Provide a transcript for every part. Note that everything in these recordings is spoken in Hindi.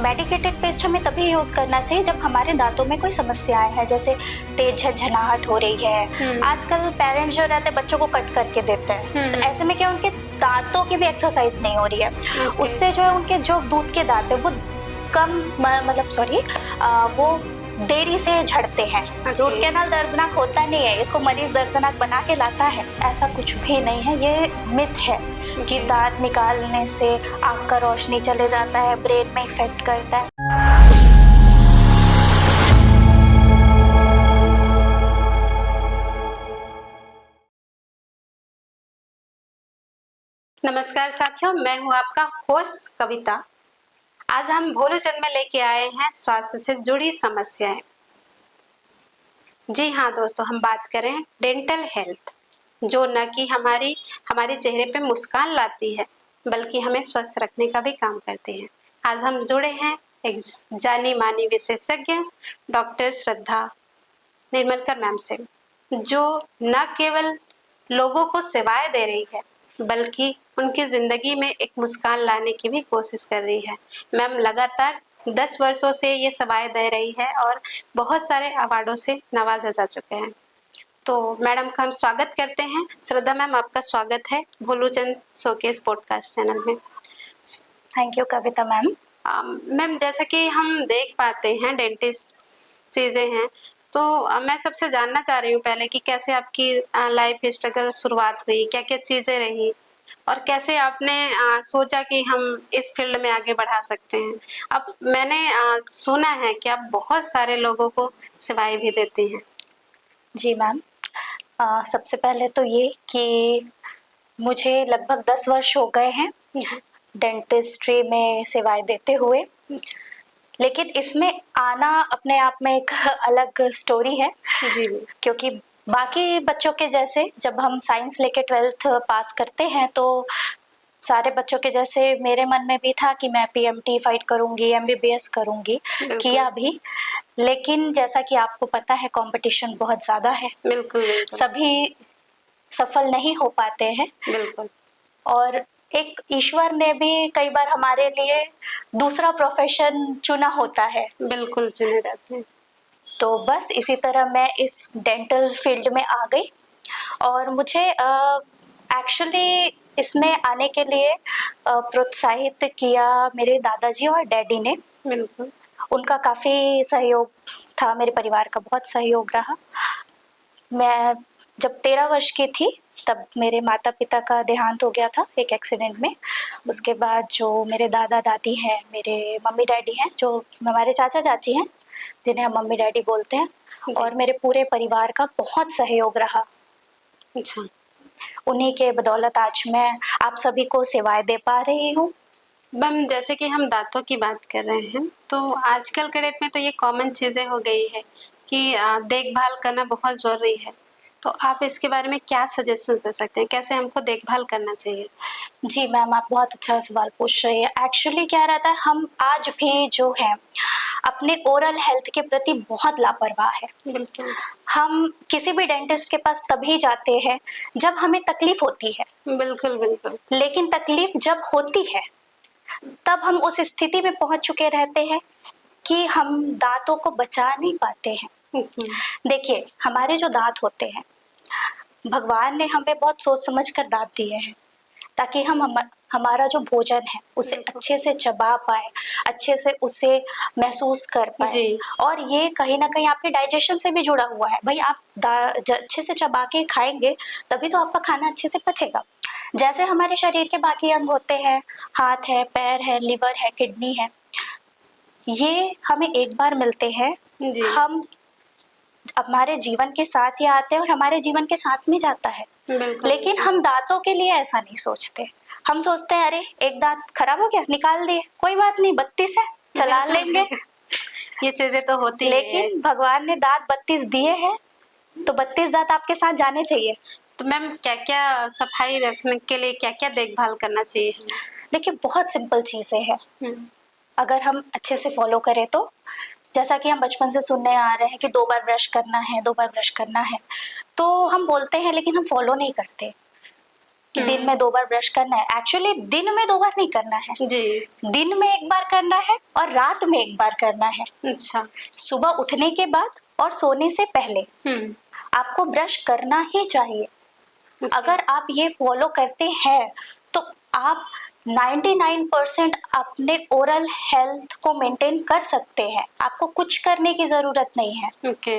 मेडिकेटेड पेस्ट हमें तभी यूज़ करना चाहिए जब हमारे दांतों में कोई समस्याएं हैं, जैसे तेज झनझनाहट हो रही है। आजकल पेरेंट्स जो रहते हैं बच्चों को कट करके देते हैं, तो ऐसे में क्या उनके दांतों की भी एक्सरसाइज नहीं हो रही है। उससे जो है उनके जो दूध के दांत है वो कम वो देरी से झड़ते हैं। रूट कैनाल दर्दनाक होता नहीं है, इसको मरीज दर्दनाक बना के लाता है, ऐसा कुछ भी नहीं है। ये मिथ है कि दांत निकालने से आँख का रोशनी चले जाता है, ब्रेन में इफेक्ट करता है। नमस्कार साथियों, मैं हूं आपका होस्ट कविता। आज हम भोलूचंद में लेके आए हैं स्वास्थ्य से जुड़ी समस्याएं। जी हाँ दोस्तों, हम बात करें डेंटल हेल्थ, जो न कि हमारे चेहरे पे मुस्कान लाती है बल्कि हमें स्वस्थ रखने का भी काम करती है। आज हम जुड़े हैं एक जानी मानी विशेषज्ञ डॉक्टर श्रद्धा निर्मलकर मैम से, जो न केवल लोगों को सेवाएं दे रही है बल्कि उनकी जिंदगी में एक मुस्कान लाने की भी कोशिश कर रही है। मैम लगातार 10 वर्षों से ये सेवाएं दे रही है और बहुत सारे अवार्डों से नवाजा जा चुके हैं। तो मैडम का हम स्वागत करते हैं। श्रद्धा मैम, आपका स्वागत है भोलूचंद शोकेस पॉडकास्ट चैनल में। Thank you Kavita ma'am. Ma'am, जैसा कि हम देख पाते हैं डेंटिस्ट चीजें हैं, तो मैं सबसे जानना चाह रही हूँ पहले कि कैसे आपकी लाइफ स्ट्रगल शुरुआत हुई, क्या क्या चीजें रही और कैसे आपने सोचा कि हम इस फील्ड में आगे बढ़ा सकते हैं। अब मैंने सुना है कि आप बहुत सारे लोगों को सेवाएं भी देती हैं। जी मैम, सबसे पहले तो ये कि मुझे लगभग 10 वर्ष हो गए हैं डेंटिस्ट्री में सेवाएं देते हुए, लेकिन इसमें आना अपने आप में एक अलग स्टोरी है। जी। क्योंकि बाकी बच्चों के जैसे जब हम साइंस लेके 12th पास करते हैं तो सारे बच्चों के जैसे मेरे मन में भी था कि मैं पीएमटी फाइट करूंगी, एमबीबीएस करूंगी, किया भी। लेकिन जैसा कि आपको पता है कंपटीशन बहुत ज़्यादा है, बिल्कुल। सभी सफल नहीं हो पाते हैं। बिल्कुल। और एक ईश्वर ने भी कई बार हमारे लिए दूसरा प्रोफेशन चुना होता है। बिल्कुल चुने रहते हैं। तो बस इसी तरह मैं इस डेंटल फील्ड में आ गई और मुझे एक्चुअली इसमें आने के लिए प्रोत्साहित किया मेरे दादाजी और डैडी ने। बिल्कुल। उनका काफ़ी सहयोग था, मेरे परिवार का बहुत सहयोग रहा। मैं जब 13 वर्ष की थी तब मेरे माता पिता का देहांत हो गया था एक एक्सीडेंट में। उसके बाद जो मेरे दादा दादी हैं, मेरे मम्मी डैडी हैं, जो हमारे चाचा चाची हैं जिन्हें हम मम्मी डैडी बोलते हैं, और मेरे पूरे परिवार का बहुत सहयोग रहा। अच्छा। उन्हीं के बदौलत आज मैं आप सभी को सेवाएं दे पा रही हूँ। मैम, जैसे कि हम दांतों की बात कर रहे हैं, तो आजकल के डेट में तो ये कॉमन चीजें हो गई है कि देखभाल करना बहुत जरूरी है। तो आप इसके बारे में क्या सजेशन दे सकते हैं, कैसे हमको देखभाल करना चाहिए? जी मैम, आप बहुत अच्छा सवाल पूछ रही है। एक्चुअली क्या रहता है, हम आज भी जो है अपने ओरल हेल्थ के प्रति बहुत लापरवाह है। बिल्कुल। हम किसी भी डेंटिस्ट के पास तभी जाते हैं जब हमें तकलीफ होती है। बिल्कुल बिल्कुल। लेकिन तकलीफ जब होती है तब हम उस स्थिति में पहुंच चुके रहते हैं कि हम दांतों को बचा नहीं पाते हैं। देखिए, हमारे जो दांत होते हैं, भगवान ने हमें बहुत सोच समझ कर दांत दिए हैं ताकि हमारा जो भोजन है उसे अच्छे से चबा पाए, अच्छे से उसे महसूस कर पाए। और ये कहीं ना कहीं आपके डाइजेशन से भी जुड़ा हुआ है। भाई, आप अच्छे से चबा के खाएंगे तभी तो आपका खाना अच्छे से पचेगा। जैसे हमारे शरीर के बाकी अंग होते हैं, हाथ है, पैर है, लिवर है, किडनी है, ये हमें एक बार मिलते हैं। हम हमारे जीवन के साथ ही आते हैं और हमारे जीवन के साथ में जाता है। लेकिन हम दांतों के लिए ऐसा नहीं सोचते। हम सोचते हैं अरे एक दांत खराब हो गया, निकाल दिए, कोई बात नहीं, 32 है, चला लेंगे। ये चीजें तो होती है। लेकिन भगवान ने दांत 32 दिए हैं तो 32 दांत आपके साथ जाने चाहिए। तो मैम, क्या क्या सफाई रखने के लिए क्या क्या देखभाल करना चाहिए? देखिए, बहुत सिंपल चीजें हैं, अगर हम अच्छे से फॉलो करें तो। जैसा कि हम बचपन से सुनने आ रहे हैं कि 2 बार ब्रश करना है, 2 बार ब्रश करना है, तो हम बोलते हैं लेकिन हम फॉलो नहीं करते। कि दिन में 2 बार ब्रश करना है। एक्चुअली दिन में 2 बार नहीं करना है, जी। दिन में 1 बार करना है और रात में 1 बार करना है। अच्छा। सुबह उठने के बाद और सोने से पहले आपको ब्रश करना ही चाहिए। अगर आप ये फॉलो करते हैं तो आप 99% अपने ओरल हेल्थ को मेंटेन कर सकते हैं। आपको कुछ करने की जरूरत नहीं है। ओके,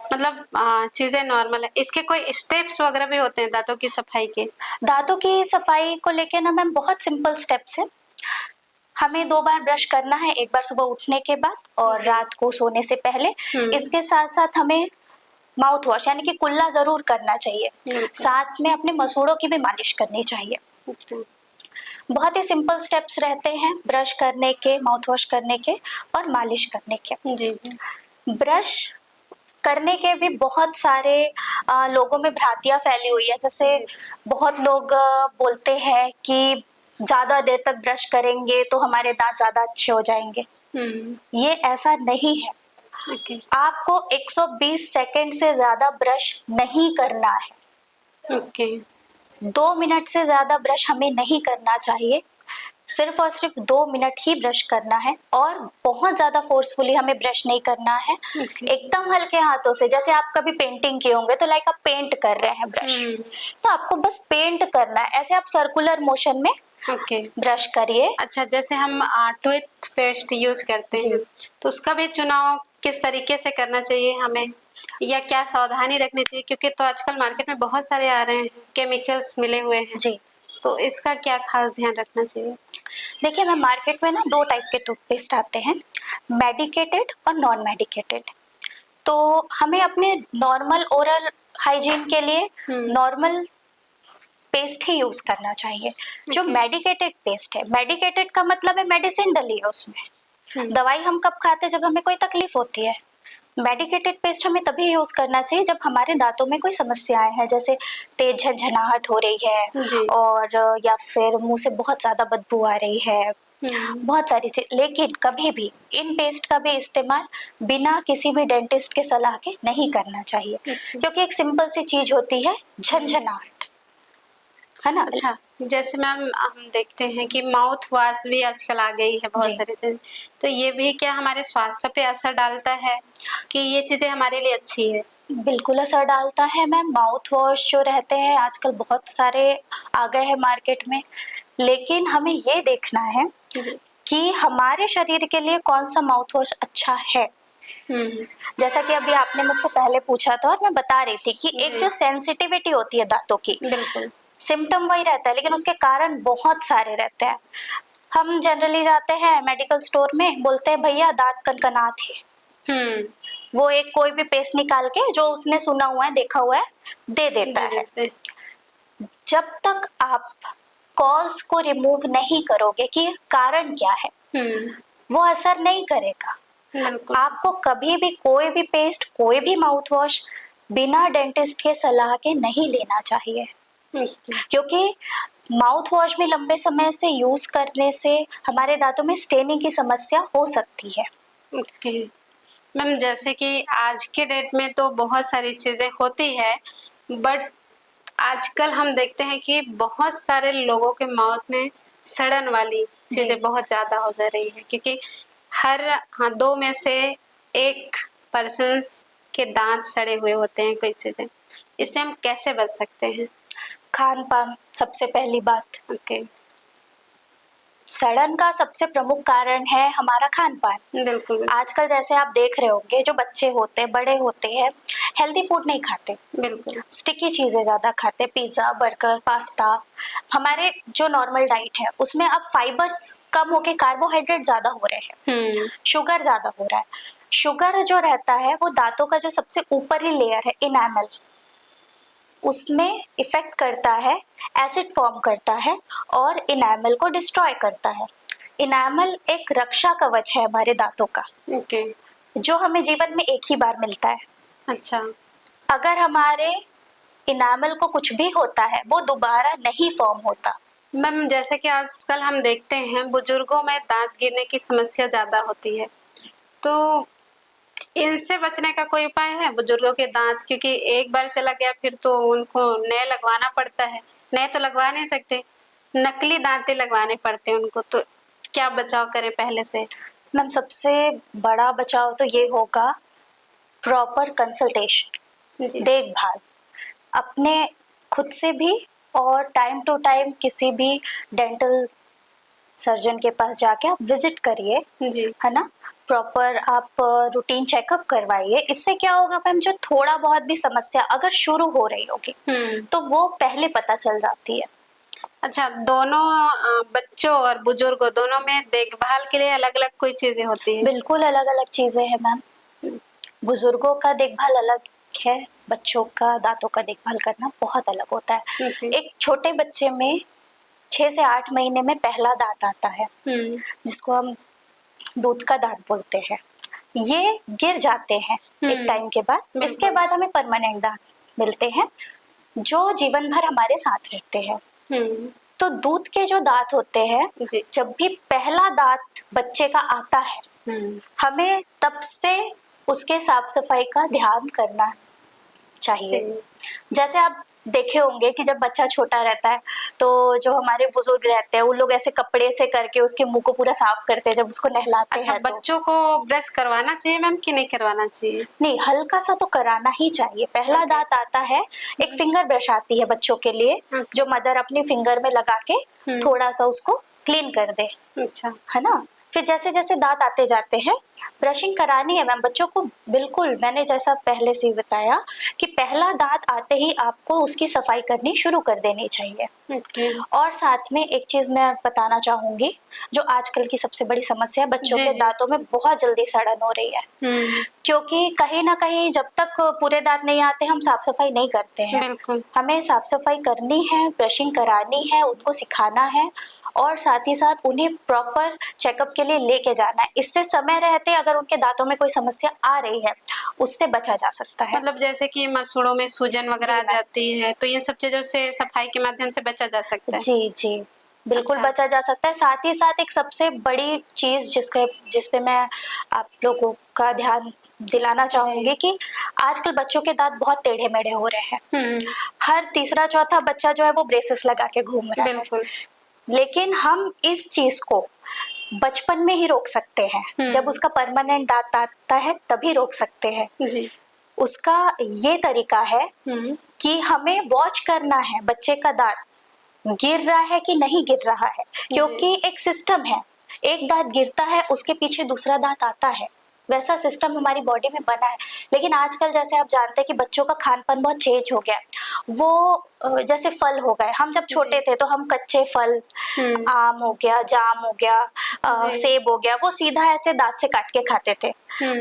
मतलब चीजें नॉर्मल है। इसके कोई स्टेप्स वगैरह भी होते हैं दांतों की सफाई के? दांतों की सफाई को लेके ना मैम बहुत सिंपल स्टेप्स है। हमें 2 बार ब्रश करना है, 1 बार सुबह उठने के बाद और रात को सोने से पहले। इसके साथ साथ हमें माउथ वॉश यानी कि कुल्ला जरूर करना चाहिए। साथ में अपने मसूड़ों की भी मालिश करनी चाहिए। बहुत ही सिंपल स्टेप्स रहते हैं ब्रश करने के, माउथ वॉश करने के और मालिश करने के। जी जी। ब्रश करने के भी बहुत सारे लोगों में भ्रांतियां फैली हुई है। जैसे बहुत लोग बोलते हैं कि ज्यादा देर तक ब्रश करेंगे तो हमारे दांत ज्यादा अच्छे हो जाएंगे। ये ऐसा नहीं है। आपको 120 सेकंड से ज्यादा ब्रश नहीं करना है। 2 मिनट से ज्यादा ब्रश हमें नहीं करना चाहिए। सिर्फ और सिर्फ 2 मिनट ही ब्रश करना है और बहुत ज्यादा फोर्सफुली हमें ब्रश नहीं करना है। एकदम हल्के हाथों से, जैसे आप कभी पेंटिंग किए होंगे तो लाइक आप पेंट कर रहे हैं ब्रश, तो आपको बस पेंट करना है। ऐसे आप सर्कुलर मोशन में ब्रश करिए। अच्छा, जैसे हम टूथपेस्ट यूज करते हैं तो उसका भी चुनाव किस तरीके से करना चाहिए हमें, या क्या सावधानी रखनी चाहिए? क्योंकि तो आजकल मार्केट में बहुत सारे आ रहे हैं, केमिकल्स मिले हुए हैं जी, तो इसका क्या खास ध्यान रखना चाहिए? देखिए मैम, मार्केट में ना 2 टाइप के टूथपेस्ट आते हैं, मेडिकेटेड और नॉन मेडिकेटेड। तो हमें अपने नॉर्मल ओरल हाइजीन के लिए नॉर्मल पेस्ट ही यूज करना चाहिए। जो मेडिकेटेड पेस्ट है, मेडिकेटेड का मतलब है मेडिसिन डली है उसमें। दवाई हम कब खाते हैं? जब हमें कोई तकलीफ होती है। मेडिकेटेड पेस्ट हमें तभी यूज करना चाहिए जब हमारे दांतों में कोई समस्याएं हैं, जैसे तेज झंझनाहट हो रही है और या फिर मुंह से बहुत ज्यादा बदबू आ रही है, बहुत सारी चीज। लेकिन कभी भी इन पेस्ट का भी इस्तेमाल बिना किसी भी डेंटिस्ट के सलाह के नहीं करना चाहिए, क्योंकि एक सिंपल सी चीज होती है झंझनाहट, है ना। अच्छा, जैसे मैम हम देखते हैं कि माउथ वॉश भी आजकल आ गई है बहुत सारी चीजें, तो ये भी क्या हमारे स्वास्थ्य पे असर डालता है कि ये चीजें हमारे लिए अच्छी है? बिल्कुल असर डालता है मैम। माउथ वॉश जो रहते हैं आजकल बहुत सारे आ गए हैं मार्केट में, लेकिन हमें ये देखना है कि हमारे शरीर के लिए कौन सा माउथ वॉश अच्छा है। जैसा कि अभी आपने मुझसे पहले पूछा था और मैं बता रही थी कि एक जो सेंसिटिविटी होती है दांतों की, बिल्कुल सिम्टम वही रहता है लेकिन उसके कारण बहुत सारे रहते हैं। हम जनरली जाते हैं मेडिकल स्टोर में, बोलते हैं भैया दांत कनकनात है, वो एक कोई भी पेस्ट निकाल के जो उसने सुना हुआ है, देखा हुआ है, दे देता है। जब तक आप कॉज को रिमूव नहीं करोगे कि कारण क्या है, वो असर नहीं करेगा। आपको कभी भी कोई भी पेस्ट, कोई भी माउथ वॉश बिना डेंटिस्ट के सलाह के नहीं लेना चाहिए, क्योंकि माउथ वॉश भी लंबे समय से यूज करने से हमारे दांतों में स्टेनिंग की समस्या हो सकती है। मैम, जैसे कि आज के डेट में तो बहुत सारी चीजें होती है, बट आजकल हम देखते हैं कि बहुत सारे लोगों के माउथ में सड़न वाली चीजें बहुत ज्यादा हो जा रही है, क्योंकि हर 2 में से 1 पर्सन के दांत सड़े हुए होते हैं कोई चीजें। इससे हम कैसे बच सकते हैं? खान पान सबसे पहली बात। सड़न का सबसे प्रमुख कारण है हमारा खान पान। बिल्कुल। आजकल जैसे आप देख रहे होंगे, जो बच्चे होते हैं, बड़े होते हैं, हेल्दी फूड नहीं खाते, बिल्कुल स्टिकी चीजें ज्यादा खाते, पिज्जा, बर्गर, पास्ता। हमारे जो नॉर्मल डाइट है उसमें अब फाइबर्स कम होके कार्बोहाइड्रेट ज्यादा हो रहे हैं, शुगर ज्यादा हो रहा है। शुगर जो रहता है वो दांतों का जो सबसे ऊपरी लेयर है, इनामल, उसमें इफेक्ट करता है, एसिड फॉर्म करता है और इनामल को डिस्ट्रॉय करता है। इनामल एक रक्षा कवच है हमारे दांतों का, जो हमें जीवन में एक ही बार मिलता है। अच्छा। अगर हमारे इनामल को कुछ भी होता है वो दोबारा नहीं फॉर्म होता। मैम, जैसे कि आजकल हम देखते हैं बुजुर्गों में दांत गिरने की समस्या ज्यादा होती है, तो इनसे बचने का कोई उपाय है? बुजुर्गों के दांत, क्योंकि एक बार चला गया फिर तो उनको नए लगवाना पड़ता है, नए तो लगवा नहीं सकते, नकली दांते लगवाने पड़ते हैं उनको, तो क्या बचाव करें पहले से? मैम सबसे बड़ा बचाव तो ये होगा प्रॉपर कंसल्टेशन, जी। देखभाल अपने खुद से भी, और टाइम टू टाइम किसी भी डेंटल सर्जन के पास जाके आप विजिट करिए, जी। है ना। प्रॉपर आप रूटीन चेकअप करवाइए। इससे क्या होगा मैम, जो थोड़ा बहुत भी समस्या अगर शुरू हो रही होगी तो वो पहले पता चल जाती है। अच्छा, दोनों बच्चों और बुजुर्गों दोनों में देखभाल के लिए अलग अलग कोई चीजें होती है? बिल्कुल अलग अलग चीजें हैं मैम। बुजुर्गों का देखभाल अलग है, बच्चों का दांतों का देखभाल करना बहुत अलग होता है। एक छोटे बच्चे में 6 से 8 महीने में पहला दांत आता है, जिसको हम दूध का दांत बोलते हैं। ये गिर जाते हैं एक टाइम के बाद। इसके बाद हमें परमानेंट दांत मिलते हैं जो जीवन भर हमारे साथ रहते हैं। तो दूध के जो दांत होते हैं, जब भी पहला दांत बच्चे का आता है, हमें तब से उसके साफ सफाई का ध्यान करना चाहिए। जैसे आप देखे होंगे कि जब बच्चा छोटा रहता है तो जो हमारे बुजुर्ग रहते हैं वो लोग ऐसे कपड़े से करके उसके मुंह को पूरा साफ करते हैं जब उसको नहलाते अच्छा, हैं। बच्चों को ब्रश करवाना चाहिए मैम कि नहीं करवाना चाहिए? नहीं, हल्का सा तो कराना ही चाहिए। पहला दांत आता है, एक फिंगर ब्रश आती है बच्चों के लिए, जो मदर अपनी फिंगर में लगा के थोड़ा सा उसको क्लीन कर दे। अच्छा, है ना। फिर जैसे जैसे दांत आते जाते हैं ब्रशिंग करानी है मैम बच्चों को। बिल्कुल, मैंने जैसा पहले से ही बताया कि पहला दांत आते ही आपको उसकी सफाई करनी शुरू कर देनी चाहिए। और साथ में एक चीज मैं बताना चाहूंगी, जो आजकल की सबसे बड़ी समस्या है, बच्चों के दांतों में बहुत जल्दी सड़न हो रही है। क्योंकि कहीं ना कहीं जब तक पूरे दांत नहीं आते हम साफ सफाई नहीं करते हैं। बिल्कुल। हमें साफ सफाई करनी है, ब्रशिंग करानी है, उनको सिखाना है और साथ ही साथ उन्हें प्रॉपर चेकअप के लिए लेके जाना है। इससे समय रहते अगर उनके दांतों में कोई समस्या आ रही है उससे बचा जा सकता है। मतलब जैसे कि मसूड़ों में सूजन वगैरह आ जाती है, तो इन सब चीजों से सफाई के माध्यम से बचा जा सकता है? जी जी, बिल्कुल अच्छा। बचा जा सकता है। साथ ही साथ एक सबसे बड़ी चीज जिसपे मैं आप लोगों का ध्यान दिलाना चाहूंगी कि आजकल बच्चों के दांत बहुत टेढ़े मेढ़े हो रहे हैं। हर तीसरा चौथा बच्चा जो है वो ब्रेसेस लगा के घूम रहा है। बिल्कुल। लेकिन हम इस चीज को बचपन में ही रोक सकते हैं। जब उसका परमानेंट दांत आता है तभी रोक सकते हैं। जी। उसका ये तरीका है कि हमें वॉच करना है बच्चे का दांत गिर रहा है कि नहीं गिर रहा है, क्योंकि एक सिस्टम है, एक दांत गिरता है उसके पीछे दूसरा दांत आता है। वैसा सिस्टम हमारी बॉडी में बना है। लेकिन आजकल जैसे आप जानते हैं कि बच्चों का खान पान बहुत चेंज हो गया है। वो जैसे फल हो गए, हम जब छोटे थे तो हम कच्चे फल, आम हो गया, जाम हो गया, सेब हो गया, वो सीधा ऐसे दांत से काट के खाते थे।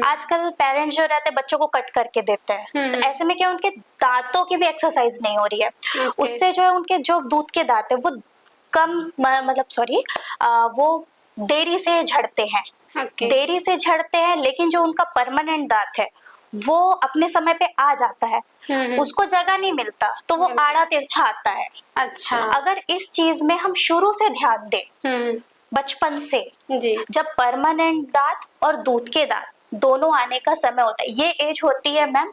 आजकल पेरेंट्स जो रहते हैं बच्चों को कट करके देते हैं। तो ऐसे में क्या उनके दांतों की भी एक्सरसाइज नहीं हो रही है। उससे जो है उनके जो दूध के दांत है वो कम वो देरी से झड़ते हैं। देरी से झड़ते हैं, लेकिन जो उनका परमानेंट दांत है वो अपने समय पे आ जाता है। उसको जगह नहीं मिलता तो वो आड़ा तिरछा आता है। अच्छा। अगर इस चीज में हम शुरू से ध्यान दें बचपन से, जब परमानेंट दांत और दूध के दांत दोनों आने का समय होता है, ये एज होती है मैम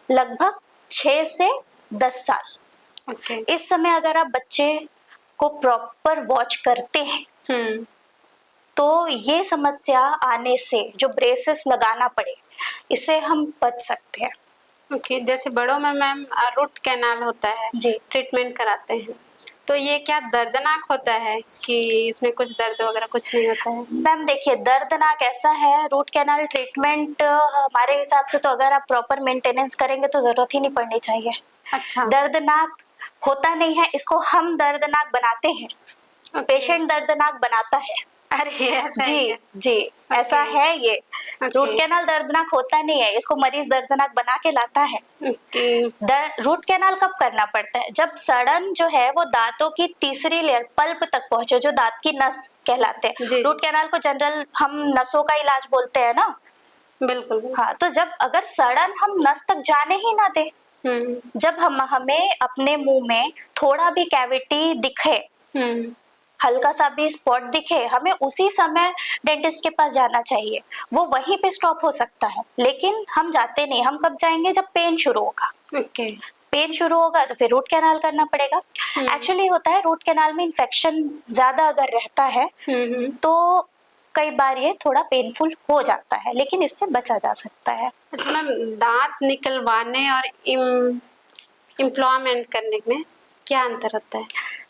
लगभग 6 से 10 साल। इस समय अगर आप बच्चे को प्रॉपर वॉच करते हैं तो ये समस्या आने से जो ब्रेसेस लगाना पड़े इससे हम बच सकते हैं। जैसे बड़ों में मैम रूट कैनाल होता है, ट्रीटमेंट कराते हैं, तो ये क्या दर्दनाक होता है कि इसमें कुछ दर्द वगैरह कुछ नहीं होता है? मैम देखिए, दर्दनाक ऐसा है, रूट कैनाल ट्रीटमेंट हमारे हिसाब से तो अगर आप प्रॉपर मेंटेनेंस करेंगे तो जरूरत ही नहीं पड़नी चाहिए। अच्छा। दर्दनाक होता नहीं है, इसको हम दर्दनाक बनाते हैं। पेशेंट दर्दनाक बनाता है। अरे ऐसा जी जी, ऐसा है ये। रूट कैनाल दर्दनाक होता नहीं है, इसको मरीज दर्दनाक बना के लाता है। रूट कैनाल कब करना पड़ता है? जब सड़न जो है वो दांतों की तीसरी लेयर पल्प तक पहुंचे, जो दांत की नस कहलाते हैं। रूट कैनाल को जनरल हम नसों का इलाज बोलते हैं ना। बिल्कुल। हाँ, तो जब अगर सड़न हम नस तक जाने ही ना दे, जब हमें अपने मुंह में थोड़ा भी कैविटी दिखे, हल्का सा भी स्पॉट दिखे, हमें उसी समय डेंटिस्ट के पास जाना चाहिए। वो वहीं पे स्टॉप हो सकता है, लेकिन हम जाते नहीं। हम कब जाएंगे? जब पेन शुरू होगा। पेन शुरू होगा तो फिर रूट कैनाल करना पड़ेगा। एक्चुअली होता है रूट कैनाल में इन्फेक्शन ज्यादा अगर रहता है तो कई बार ये थोड़ा पेनफुल हो जाता है, लेकिन इससे बचा जा सकता है। अच्छा मैम, दांत निकलवाने और इम्प्लॉयमेंट करने में क्या अंतर होता है?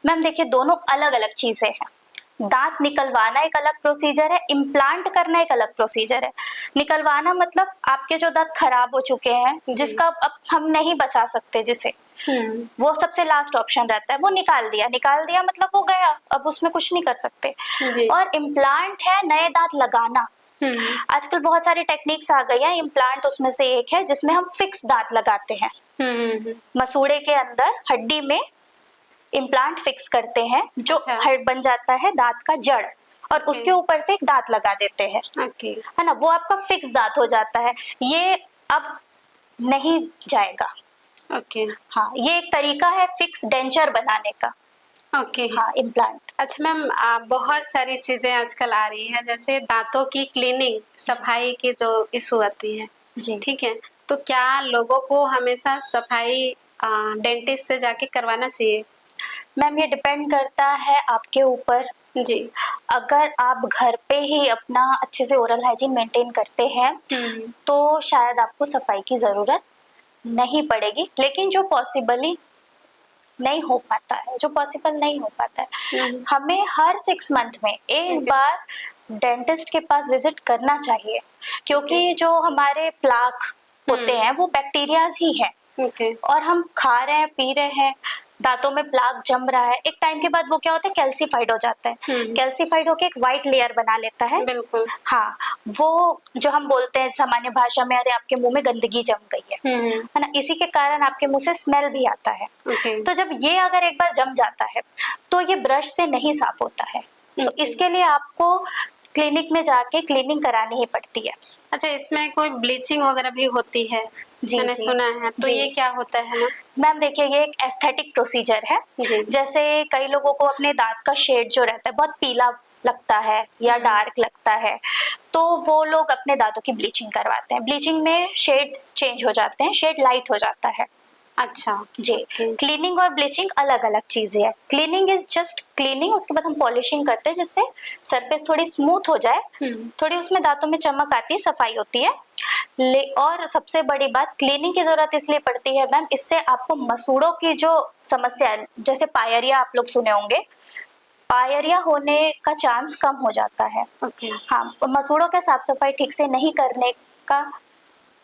मैम देखिए, दोनों अलग अलग चीजें हैं। दांत निकलवाना एक अलग प्रोसीजर है, इम्प्लांट करना एक अलग प्रोसीजर है। निकलवाना मतलब आपके जो दांत खराब हो चुके हैं, जिसका अब हम नहीं बचा सकते, जिसे वो सबसे लास्ट ऑप्शन रहता है, वो निकाल दिया मतलब वो गया, अब उसमें कुछ नहीं कर सकते। और इम्प्लांट है नए दांत लगाना। आजकल बहुत सारी टेक्निक्स आ गई हैं, इम्प्लांट उसमें से एक है जिसमें हम फिक्स दांत लगाते हैं। मसूड़े के अंदर हड्डी में इम्प्लांट फिक्स करते हैं, जो हड बन जाता है दांत का जड़, और उसके ऊपर से एक दांत लगा देते हैं, है ना, वो आपका फिक्स दांत हो जाता है। ये अब नहीं जाएगा। हाँ, ये एक तरीका है फिक्स डेंचर बनाने का। हाँ, इम्प्लांट। अच्छा मैम, बहुत सारी चीजें आजकल आ रही है, जैसे दांतों की क्लीनिंग, सफाई की जो इशू आती है जी, ठीक है, तो क्या लोगों को हमेशा सफाई डेंटिस्ट से जाके करवाना चाहिए? मैम ये डिपेंड करता है आपके ऊपर जी। अगर आप घर पे ही अपना अच्छे से ओरल हाइजीन मेंटेन करते हैं तो शायद आपको सफाई की जरूरत नहीं पड़ेगी, लेकिन जो पॉसिबल नहीं हो पाता है, हमें हर 6 मंथ में एक बार डेंटिस्ट के पास विजिट करना चाहिए, क्योंकि जो हमारे प्लाक होते हैं वो बैक्टीरियाज ही हैं। और हम खा रहे हैं, पी रहे हैं, दांतों में प्लाक जम रहा है, एक टाइम के बाद वो क्या होता है, कैल्सीफाइड हो जाता है। कैल्सीफाइड होके एक व्हाइट लेयर बना लेता है। बिल्कुल। हाँ, वो जो हम बोलते हैं सामान्य भाषा में, अरे आपके मुंह में गंदगी जम गई है ना, इसी के कारण आपके मुंह से स्मेल भी आता है। तो जब ये अगर एक बार जम जाता है तो ये ब्रश से नहीं साफ होता है, तो इसके लिए आपको क्लिनिक में जाके क्लीनिंग करानी ही पड़ती है। अच्छा, इसमें कोई ब्लीचिंग वगैरह भी होती है? जी, मैंने सुना है, तो ये क्या होता है ना? मैम देखिए, ये एक एस्थेटिक प्रोसीजर है। जैसे कई लोगों को अपने दांत का शेड जो रहता है बहुत पीला लगता है या डार्क लगता है, तो वो लोग अपने दांतों की ब्लीचिंग करवाते हैं। ब्लीचिंग में शेड्स चेंज हो जाते हैं, शेड लाइट हो जाता है। अच्छा जी, क्लीनिंग और ब्लीचिंग अलग अलग चीजें है। क्लीनिंग इज जस्ट क्लीनिंग, उसके बाद हम पॉलिशिंग करते हैं जिससे सरफेस थोड़ी स्मूथ हो जाए, थोड़ी उसमें दांतों में चमक आती है, सफाई होती है। और सबसे बड़ी बात, क्लीनिंग की जरूरत इसलिए पड़ती है मैम, इससे आपको मसूड़ों की जो समस्या है, जैसे पायरिया आप लोग सुने होंगे, पायरिया होने का चांस कम हो जाता है। हाँ, मसूड़ों के साफ सफाई ठीक से नहीं करने का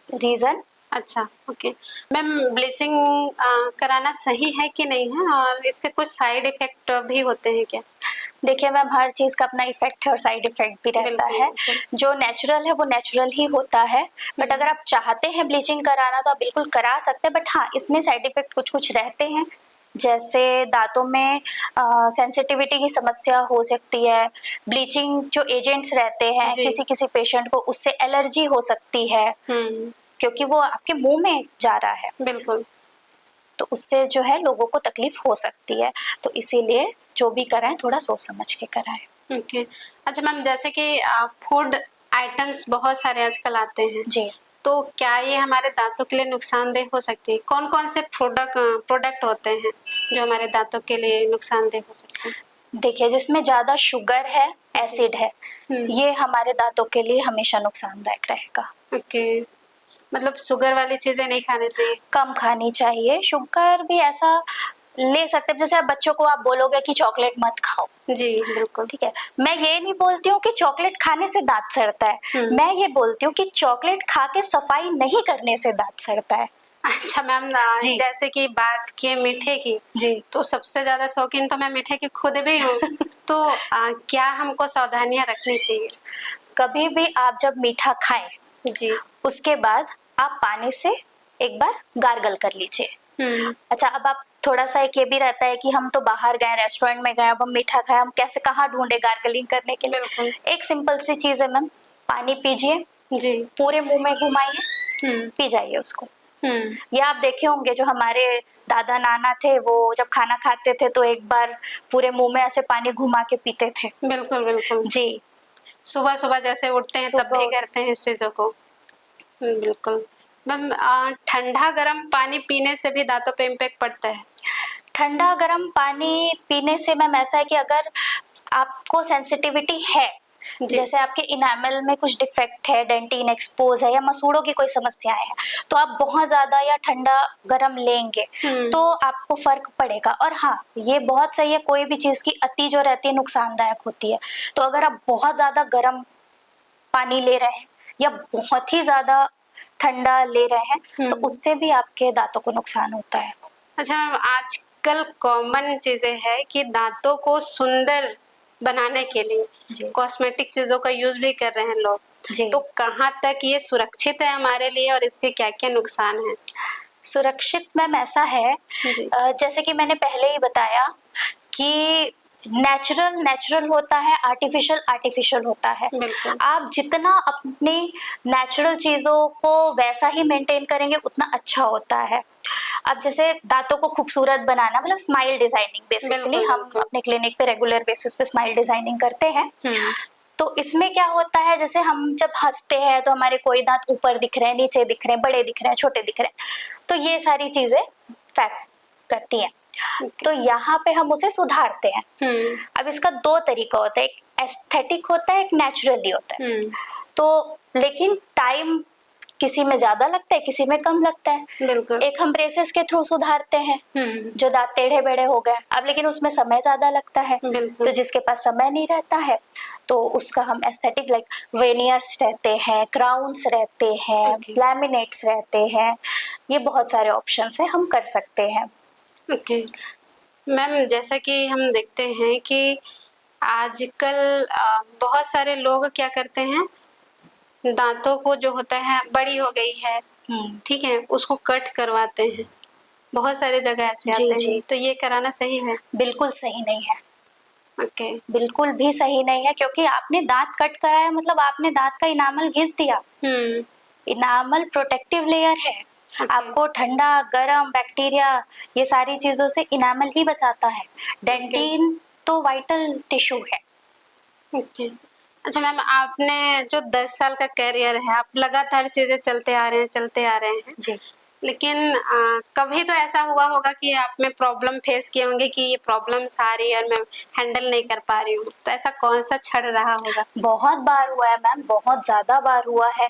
रीजन। अच्छा, ओके मैम, ब्लीचिंग कराना सही है कि नहीं है, और इसके कुछ साइड इफेक्ट भी होते हैं क्या? देखिए मैम, हर चीज का अपना इफेक्ट है और साइड इफेक्ट भी रहता है। जो नेचुरल है वो नेचुरल ही होता है, बट अगर आप चाहते हैं ब्लीचिंग कराना तो आप बिल्कुल करा सकते हैं, बट हाँ, इसमें साइड इफेक्ट कुछ कुछ रहते हैं, जैसे दांतों में सेंसिटिविटी की समस्या हो सकती है। ब्लीचिंग जो एजेंट्स रहते हैं, किसी किसी पेशेंट को उससे एलर्जी हो सकती है, क्योंकि वो आपके मुंह में जा रहा है। बिल्कुल। तो उससे जो है लोगों को तकलीफ हो सकती है, तो इसीलिए जो भी कराएं थोड़ा सोच समझ के कराएं। ओके। अच्छा मैम, जैसे कि फूड आइटम्स बहुत सारे आजकल आते हैं जी, तो क्या ये हमारे दांतों के लिए नुकसानदेह हो सकती है? कौन कौन से प्रोडक्ट होते हैं जो हमारे दांतों के लिए नुकसानदेह हो सकते हैं? देखिए, जिसमें ज्यादा शुगर है, एसिड है, ये हमारे दांतों के लिए हमेशा नुकसानदायक रहेगा। ओके, मतलब शुगर वाली चीजें नहीं खानी चाहिए? कम खानी चाहिए। शुगर भी ऐसा ले सकते हैं, जैसे आप बच्चों को आप बोलोगे कि चॉकलेट मत खाओ, जी बिल्कुल, ठीक है, मैं ये नहीं बोलती हूँ कि चॉकलेट खाने से दांत सड़ता है, मैं ये बोलती हूँ कि चॉकलेट खा के सफाई नहीं करने से दांत सड़ता है। अच्छा मैम, जैसे कि बात की मीठे की, जी, तो सबसे ज्यादा शौकीन तो मैं मीठे की खुद भी हूँ तो क्या हमको सावधानियां रखनी चाहिए? कभी भी आप जब मीठा खाएं, जी, उसके बाद आप पानी से एक बार गार्गल कर लीजिए। अच्छा, अब आप थोड़ा सा एक ये भी रहता है कि हम तो बाहर गए, रेस्टोरेंट में गए, अब हम मीठा खाए, हम कैसे कहाँ ढूंढे गार्गलिंग करने के लिए। एक सिंपल सी चीज है मैम, पानी पीजिए, जी, पूरे मुंह में घुमाइए, पी जाइए उसको। या आप देखे होंगे जो हमारे दादा नाना थे, वो जब खाना खाते थे तो एक बार पूरे मुंह में ऐसे पानी घुमा के पीते थे। बिल्कुल बिल्कुल जी, सुबह सुबह जैसे उठते हैं तब भी करते हैं इस चीजों को। बिल्कुल मैम ठंडा गर्म पानी पीने से भी दांतों पे इम्पैक्ट पड़ता है? ठंडा गर्म पानी पीने से मैम ऐसा है कि अगर आपको सेंसिटिविटी है, जी। जैसे आपके इनामल में कुछ डिफेक्ट है, डेंटिन एक्सपोज है या मसूड़ों की कोई समस्याएं है, तो आप बहुत ज्यादा या ठंडा गर्म लेंगे तो आपको फर्क पड़ेगा। और हाँ, ये बहुत सही है, कोई भी चीज की अति जो रहती है नुकसानदायक होती है। तो अगर आप बहुत ज्यादा गर्म पानी ले रहे हैं या बहुत ही ज्यादा ठंडा ले रहे हैं तो उससे भी आपके दांतों को नुकसान होता है। अच्छा मैम, आजकल कॉमन चीजें है कि दांतों को सुंदर बनाने के लिए कॉस्मेटिक चीजों का यूज भी कर रहे हैं लोग, तो कहाँ तक ये सुरक्षित है हमारे लिए और इसके क्या क्या नुकसान है? सुरक्षित मैम ऐसा है, जैसे कि मैंने पहले ही बताया कि नेचुरल होता है, आर्टिफिशियल होता है। आप जितना अपनी नेचुरल चीजों को वैसा ही मेंटेन करेंगे उतना अच्छा होता है। अब जैसे दांतों को खूबसूरत बनाना मतलब स्माइल डिजाइनिंग, बेसिकली हम अपने क्लिनिक पे रेगुलर बेसिस पे स्माइल डिजाइनिंग करते हैं। तो इसमें क्या होता है, जैसे हम जब हंसते हैं तो हमारे कोई दांत ऊपर दिख रहे हैं, नीचे दिख रहे हैं, बड़े दिख रहे हैं, छोटे दिख रहे हैं, तो ये सारी चीजें फैक्ट करती हैं। तो यहाँ पे हम उसे सुधारते हैं। अब इसका दो तरीका होता है, एक एस्थेटिक होता है, एक नेचुरली होता है। तो लेकिन टाइम किसी में ज्यादा लगता है, किसी में कम लगता है। एक हम ब्रेसेस के थ्रू सुधारते हैं जो दांत टेढ़े बेढ़े हो गए, अब लेकिन उसमें समय ज्यादा लगता है, तो जिसके पास समय नहीं रहता है तो उसका हम एस्थेटिक लाइक वेनियर्स रहते हैं, क्राउन्स रहते हैं, लैमिनेट्स रहते हैं, ये बहुत सारे ऑप्शंस हैं, हम कर सकते हैं। मैम जैसा कि हम देखते हैं कि आजकल बहुत सारे लोग क्या करते हैं, दांतों को जो होता है बड़ी हो गई है, ठीक है, उसको कट करवाते हैं। बहुत सारे जगह ऐसे आते हैं, तो ये कराना सही है? बिल्कुल सही नहीं है। बिल्कुल भी सही नहीं है, क्योंकि आपने दांत कट कराया मतलब आपने दांत का इनामल घिस दिया। इनामल प्रोटेक्टिव लेयर है, आपको ठंडा गर्म बैक्टीरिया ये सारी चीजों से इनामल ही बचाता है। डेंटिन तो वाइटल टिश्यू है। अच्छा मैम, आपने जो 10 साल का कैरियर है, आप लगातार चीजें चलते आ रहे हैं जी। लेकिन कभी तो ऐसा हुआ होगा कि आप में प्रॉब्लम फेस किए होंगे कि ये प्रॉब्लम्स आ रही है और मैं हैंडल नहीं कर पा रही हूँ, तो ऐसा कौन सा क्षण रहा होगा? बहुत बार हुआ है मैम, बहुत ज्यादा बार हुआ है।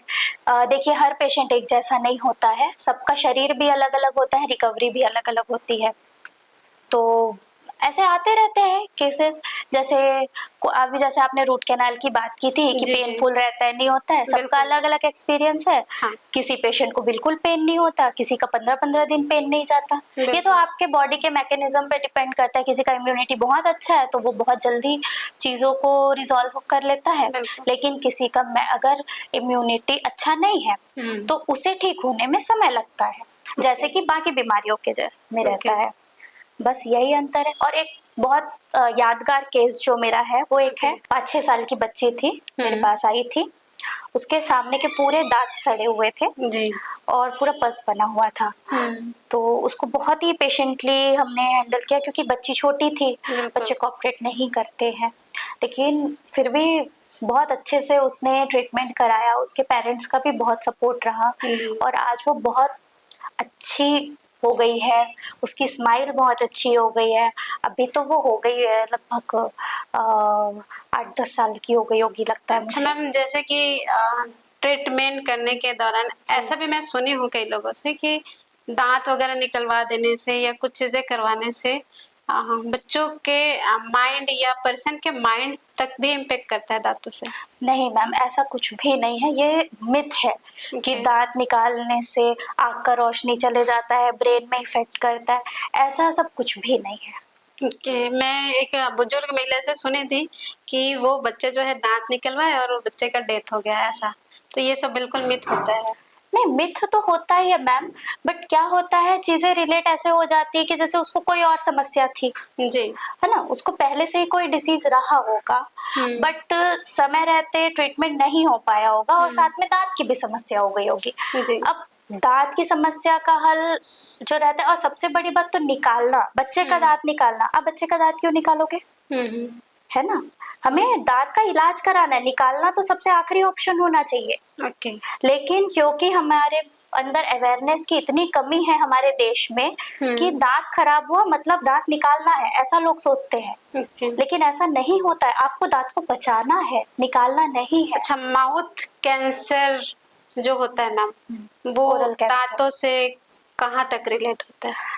देखिए, हर पेशेंट एक जैसा नहीं होता है, सबका शरीर भी अलग अलग होता है, रिकवरी भी अलग अलग होती है। तो ऐसे आते रहते हैं केसेस, जैसे अभी जैसे आपने रूट कैनाल की बात की थी कि पेनफुल रहता है, नहीं होता है, सबका अलग अलग एक्सपीरियंस है। किसी पेशेंट को बिल्कुल पेन नहीं होता, किसी का 15-15 दिन पेन नहीं जाता। ये तो आपके बॉडी के मैकेनिज्म पे डिपेंड करता है। किसी का इम्यूनिटी बहुत अच्छा है तो वो बहुत जल्दी चीजों को रिजॉल्व कर लेता है, लेकिन किसी का अगर इम्यूनिटी अच्छा नहीं है तो उसे ठीक होने में समय लगता है, जैसे कि बाकी बीमारियों के जैसे में रहता है। बस यही अंतर है। और एक बहुत यादगार केस जो मेरा है वो एक है, 5-6 साल की बच्ची थी, मेरे पास आई थी, उसके सामने के पूरे दांत सड़े हुए थे और पूरा पस बना हुआ था। तो उसको बहुत ही पेशेंटली हमने हैंडल किया, क्योंकि बच्ची छोटी थी, बच्चे कोऑपरेट नहीं करते हैं, लेकिन फिर भी बहुत अच्छे से उसने ट्रीटमेंट कराया। उसके पेरेंट्स का भी बहुत सपोर्ट रहा और आज वो बहुत अच्छी हो गई है, उसकी स्माइल बहुत अच्छी हो गई है। अभी तो वो हो गई है लगभग 8-10 साल की हो गई होगी लगता है मुझे। अच्छा मैम, जैसे कि ट्रीटमेंट करने के दौरान ऐसा भी मैं सुनी हूँ कई लोगों से कि दांत वगैरह निकलवा देने से या कुछ चीजें करवाने से बच्चों के माइंड या पर्सन के माइंड तक भी इम्पेक्ट करता है दांतों से। नहीं मैम, ऐसा कुछ भी नहीं है, ये मिथ है कि दांत निकालने से आँख का रोशनी चले जाता है, ब्रेन में इफेक्ट करता है, ऐसा सब कुछ भी नहीं है। मैं एक बुजुर्ग महिला से सुनी थी कि वो बच्चे जो है दांत निकलवाए और वो बच्चे का डेथ हो गया, ऐसा तो ये सब बिल्कुल मिथ होता है? नहीं, मिथ तो होता ही है मैम, बट क्या होता है, चीजें रिलेट ऐसे हो जाती है कि जैसे उसको कोई और समस्या थी, जी है ना, उसको पहले से ही कोई डिसीज रहा होगा, बट समय रहते ट्रीटमेंट नहीं हो पाया होगा और साथ में दांत की भी समस्या हो गई होगी। अब दांत की समस्या का हल जो रहता है, और सबसे बड़ी बात तो निकालना, बच्चे का दांत निकालना। अब बच्चे का दांत क्यों निकालोगे, है ना, हमें दांत का इलाज कराना है, निकालना तो सबसे आखिरी ऑप्शन होना चाहिए। लेकिन क्योंकि हमारे अंदर अवेयरनेस की इतनी कमी है हमारे देश में कि दांत खराब हुआ मतलब दांत निकालना है, ऐसा लोग सोचते हैं। ओके। लेकिन ऐसा नहीं होता है, आपको दांत को बचाना है, निकालना नहीं है। अच्छा, माउथ कैंसर जो होता है ना, वो ओरल कैंसर दांतों से कहाँ तक रिलेट होता है?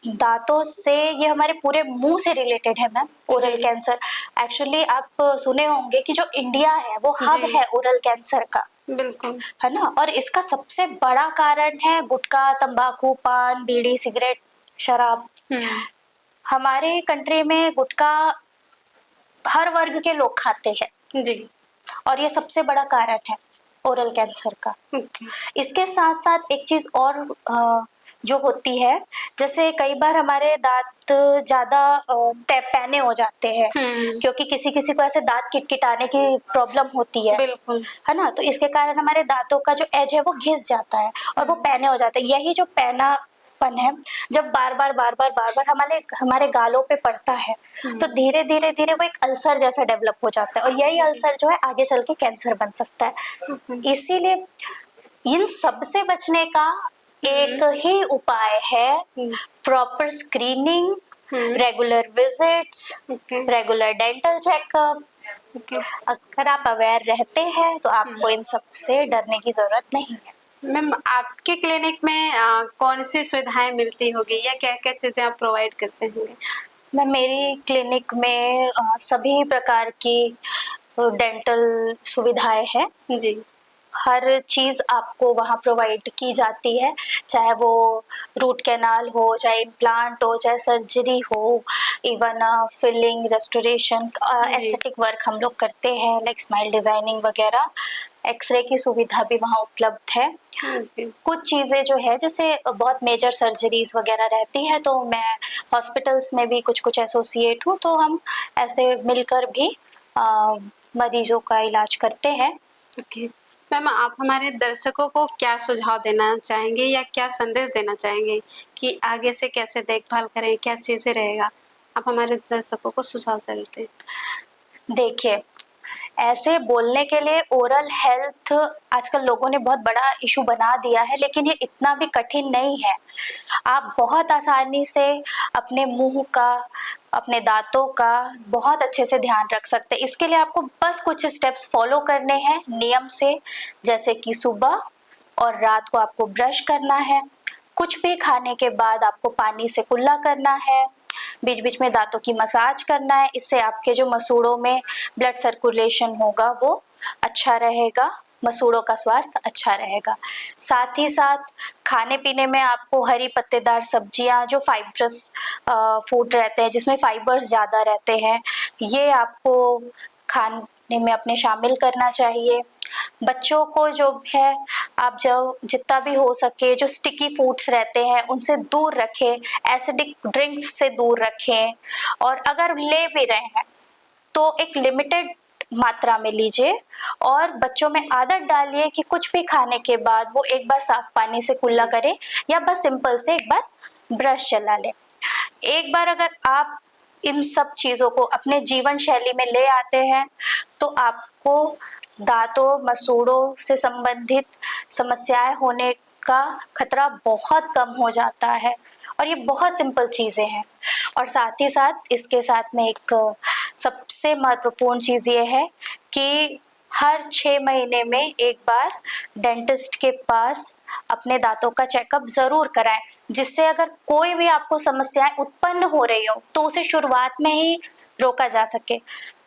दांतों से, ये हमारे पूरे मुंह से रिलेटेड है मैम ओरल जी। कैंसर। एक्चुअली आप सुने होंगे कि जो इंडिया है वो हब जी। है ओरल कैंसर का, बिल्कुल। है ना। और इसका सबसे बड़ा कारण है गुटखा, तंबाकू, पान, बीड़ी, सिगरेट, शराब। हमारे कंट्री में गुटखा हर वर्ग के लोग खाते हैं जी। और ये सबसे बड़ा कारण है ओरल कैंसर का। ओके। इसके साथ साथ एक चीज और जो होती है, जैसे कई बार हमारे दांत ज्यादा पैने हो जाते हैं, क्योंकि किसी किसी को ऐसे दांत किटकिटाने की प्रॉब्लम होती बिल्कुल। है ना। तो इसके कारण हमारे दांतों का जो एज है वो घिस जाता है और वो पैने हो जाते हैं। यही जो पैनापन है, जब बार बार हमारे हमारे गालों पे पड़ता है तो धीरे धीरे धीरे वो एक अल्सर जैसा डेवलप हो जाता है और यही अल्सर जो है आगे चल के कैंसर बन सकता है। इसीलिए इन सब से बचने का एक ही उपाय है proper screening, regular visits, regular dental checkup. अगर आप अवेयर रहते हैं तो आपको इन सब से डरने की जरूरत नहीं है। मैम, आपके क्लिनिक में कौन सी सुविधाएं मिलती होगी या क्या क्या चीजें आप प्रोवाइड करते होंगे? मैं मेरी क्लिनिक में सभी प्रकार की डेंटल सुविधाएं हैं जी। हर चीज़ आपको वहाँ प्रोवाइड की जाती है, चाहे वो रूट कैनाल हो, चाहे इम्प्लांट हो, चाहे सर्जरी हो, even filling, restoration, aesthetic work हम लोग करते हैं, लाइक स्माइल डिजाइनिंग वगैरह। एक्सरे की सुविधा भी वहाँ उपलब्ध है। कुछ चीज़ें जो है जैसे बहुत मेजर सर्जरीज वगैरह रहती है तो मैं हॉस्पिटल्स में भी कुछ कुछ एसोसिएट हूँ, तो हम ऐसे मिलकर भी मरीजों का इलाज करते हैं। ओके मैम, आप हमारे दर्शकों को क्या सुझाव देना चाहेंगे या क्या संदेश देना चाहेंगे कि आगे से कैसे देखभाल करें, क्या चीज़ें रहेगा? आप हमारे दर्शकों को सुझाव ज़रूर दें। देखिए, ऐसे बोलने के लिए ओरल हेल्थ आजकल लोगों ने बहुत बड़ा इशू बना दिया है, लेकिन ये इतना भी कठिन नहीं है। आप बहुत आसानी से अपने मुंह का, अपने दांतों का बहुत अच्छे से ध्यान रख सकते हैं। इसके लिए आपको बस कुछ स्टेप्स फॉलो करने हैं नियम से, जैसे कि सुबह और रात को आपको ब्रश करना है, कुछ भी खाने के बाद आपको पानी से कुल्ला करना है, बीच बीच में दांतों की मसाज करना है। इससे आपके जो मसूड़ों में ब्लड सर्कुलेशन होगा वो अच्छा रहेगा, मसूड़ों का स्वास्थ्य अच्छा रहेगा। साथ ही साथ खाने पीने में आपको हरी पत्तेदार सब्जियां, जो फाइब्रस फूड रहते हैं जिसमें फाइबर्स ज़्यादा रहते हैं, ये आपको खाने में अपने शामिल करना चाहिए। बच्चों को जो है आप जो जितना भी हो सके जो स्टिकी फूड्स रहते हैं उनसे दूर रखें, एसिडिक ड्रिंक्स से दूर रखें, और अगर ले भी रहे हैं तो एक लिमिटेड मात्रा में लीजिए। और बच्चों में आदत डालिए कि कुछ भी खाने के बाद वो एक बार साफ पानी से कुल्ला करें या बस सिंपल से एक बार ब्रश चला ले। एक बार अगर आप इन सब चीज़ों को अपने जीवन शैली में ले आते हैं तो आपको दांतों, मसूड़ों से संबंधित समस्याएं होने का खतरा बहुत कम हो जाता है। और ये बहुत सिंपल चीज़ें हैं। और साथ ही साथ इसके साथ में एक सबसे महत्वपूर्ण चीज़ ये है कि हर 6 महीने में एक बार डेंटिस्ट के पास अपने दांतों का चेकअप ज़रूर कराएं, जिससे अगर कोई भी आपको समस्याएं उत्पन्न हो रही हो तो उसे शुरुआत में ही रोका जा सके।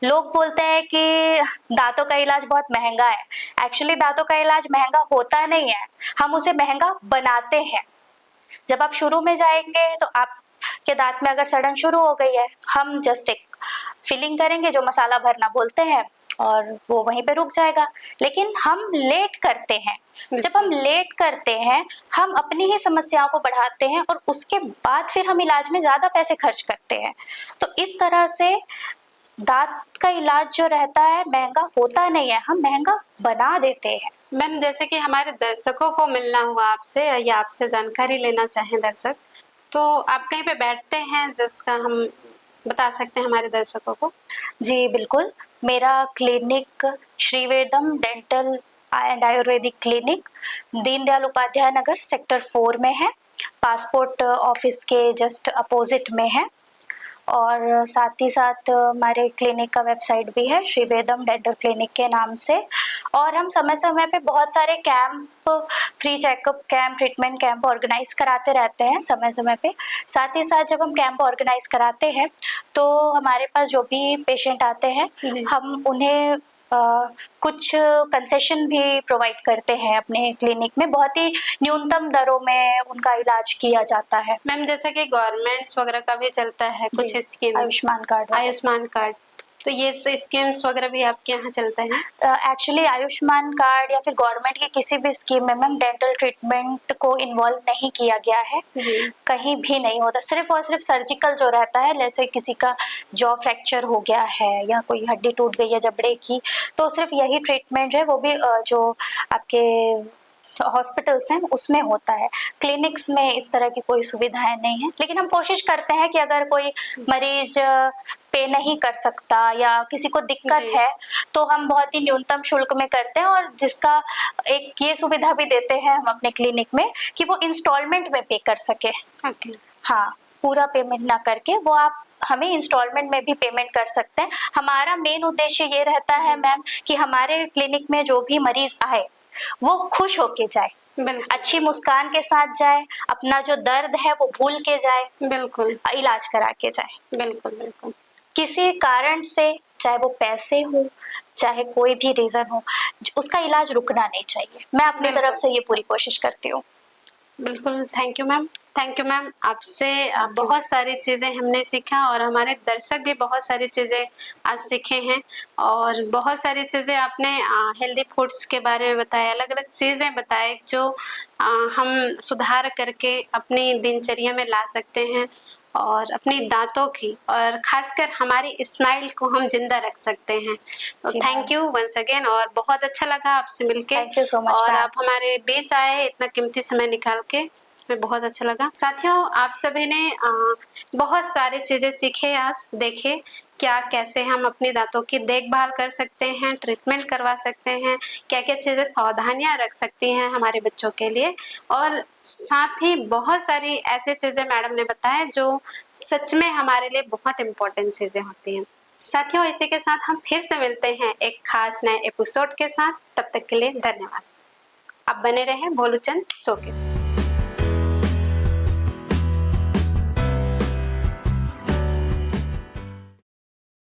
लोग बोलते हैं कि दांतों का इलाज बहुत महंगा है। एक्चुअली दांतों का इलाज महंगा होता नहीं है, हम उसे महंगा बनाते हैं। जब आप शुरू में जाएंगे तो आपके दांत में अगर सड़न शुरू हो गई है, हम जस्ट एक फिलिंग करेंगे जो मसाला भरना बोलते हैं और वो वहीं पे रुक जाएगा। लेकिन हम लेट करते हैं, जब हम लेट करते हैं हम अपनी ही समस्याओं को बढ़ाते हैं और उसके बाद फिर हम इलाज में ज्यादा पैसे खर्च करते हैं। तो इस तरह से दांत का इलाज जो रहता है महंगा होता नहीं है, हम महंगा बना देते हैं। मैम, जैसे कि हमारे दर्शकों को मिलना हुआ आपसे या आपसे जानकारी लेना चाहें दर्शक, तो आप कहीं पे बैठते हैं जिसका हम बता सकते हैं हमारे दर्शकों को? जी बिल्कुल, मेरा clinic Shri Vedam dental and ayurvedic clinic Deendayal Upadhyay Nagar sector 4 में है, पासपोर्ट ऑफिस के जस्ट अपोजिट में है। और साथ ही साथ हमारे क्लिनिक का वेबसाइट भी है श्री वेदम डेंटल क्लिनिक के नाम से। और हम समय समय पे बहुत सारे camp, free checkup camp, treatment camp organise कराते रहते हैं समय समय पे। साथ ही साथ जब हम कैंप ऑर्गेनाइज कराते हैं तो हमारे पास जो भी पेशेंट आते हैं हम उन्हें कुछ कंसेशन भी प्रोवाइड करते हैं अपने क्लिनिक में, बहुत ही न्यूनतम दरों में उनका इलाज किया जाता है। मैम जैसे कि गवर्नमेंट्स वगैरह का भी चलता है कुछ scheme, Ayushman card. Ayushman card, तो ये स्कीम्स वगैरह भी आपके यहाँ चलता है? एक्चुअली आयुष्मान कार्ड या फिर गवर्नमेंट की किसी भी स्कीम में मैम डेंटल ट्रीटमेंट को इन्वॉल्व नहीं किया गया है जी। कहीं भी नहीं होता। सिर्फ और सिर्फ सर्जिकल जो रहता है, जैसे किसी का जॉ फ्रैक्चर हो गया है या कोई हड्डी टूट गई है जबड़े की, तो सिर्फ यही ट्रीटमेंट जो है वो भी जो आपके हॉस्पिटल्स हैं उसमें होता है। क्लिनिक्स में इस तरह की कोई सुविधाएं नहीं है, लेकिन हम कोशिश करते हैं कि अगर कोई मरीज पे नहीं कर सकता या किसी को दिक्कत है तो हम बहुत ही न्यूनतम शुल्क में करते हैं, और जिसका एक ये सुविधा भी देते हैं हम अपने क्लिनिक में कि वो इंस्टॉलमेंट में पे कर सके। ओके। हाँ, पूरा पेमेंट ना करके वो आप हमें इंस्टॉलमेंट में भी पेमेंट कर सकते हैं। हमारा मेन उद्देश्य ये रहता है मैम कि हमारे क्लिनिक में जो भी मरीज आए वो खुश होके जाए, अच्छी मुस्कान के साथ जाए, अपना जो दर्द है वो भूल के जाए, बिल्कुल इलाज करा के जाए। बिल्कुल बिल्कुल। किसी कारण से, चाहे वो पैसे हो चाहे कोई भी रीजन हो, उसका इलाज रुकना नहीं चाहिए। मैं अपनी तरफ से ये पूरी कोशिश करती हूँ। बिल्कुल, thank you ma'am, thank you ma'am. आपसे बहुत सारी चीज़ें हमने सीखा और हमारे दर्शक भी बहुत सारी चीज़ें आज सीखे हैं, और बहुत सारी चीज़ें आपने हेल्दी फूड्स के बारे में बताया, अलग अलग चीज़ें बताए जो हम सुधार करके अपनी दिनचर्या में ला सकते हैं और अपनी दांतों की और खासकर हमारी स्माइल को हम जिंदा रख सकते हैं। तो थैंक यू वंस अगेन, और बहुत अच्छा लगा आपसे मिलके। Thank you so much. और आप हमारे बीच आए इतना कीमती समय निकाल के, हमें बहुत अच्छा लगा। साथियों, आप सभी ने बहुत सारी चीजें सीखे, आज देखे क्या कैसे हम अपनी दांतों की देखभाल कर सकते हैं, ट्रीटमेंट करवा सकते हैं, क्या क्या चीजें सावधानियां रख सकती हैं हमारे बच्चों के लिए, और साथ ही बहुत सारी ऐसी चीजें मैडम ने बताया जो सच में हमारे लिए बहुत इम्पोर्टेंट चीजें होती हैं। साथियों, इसी के साथ हम फिर से मिलते हैं एक खास नए एपिसोड के साथ। तब तक के लिए धन्यवाद। आप बने रहे भोलूचंद शो के।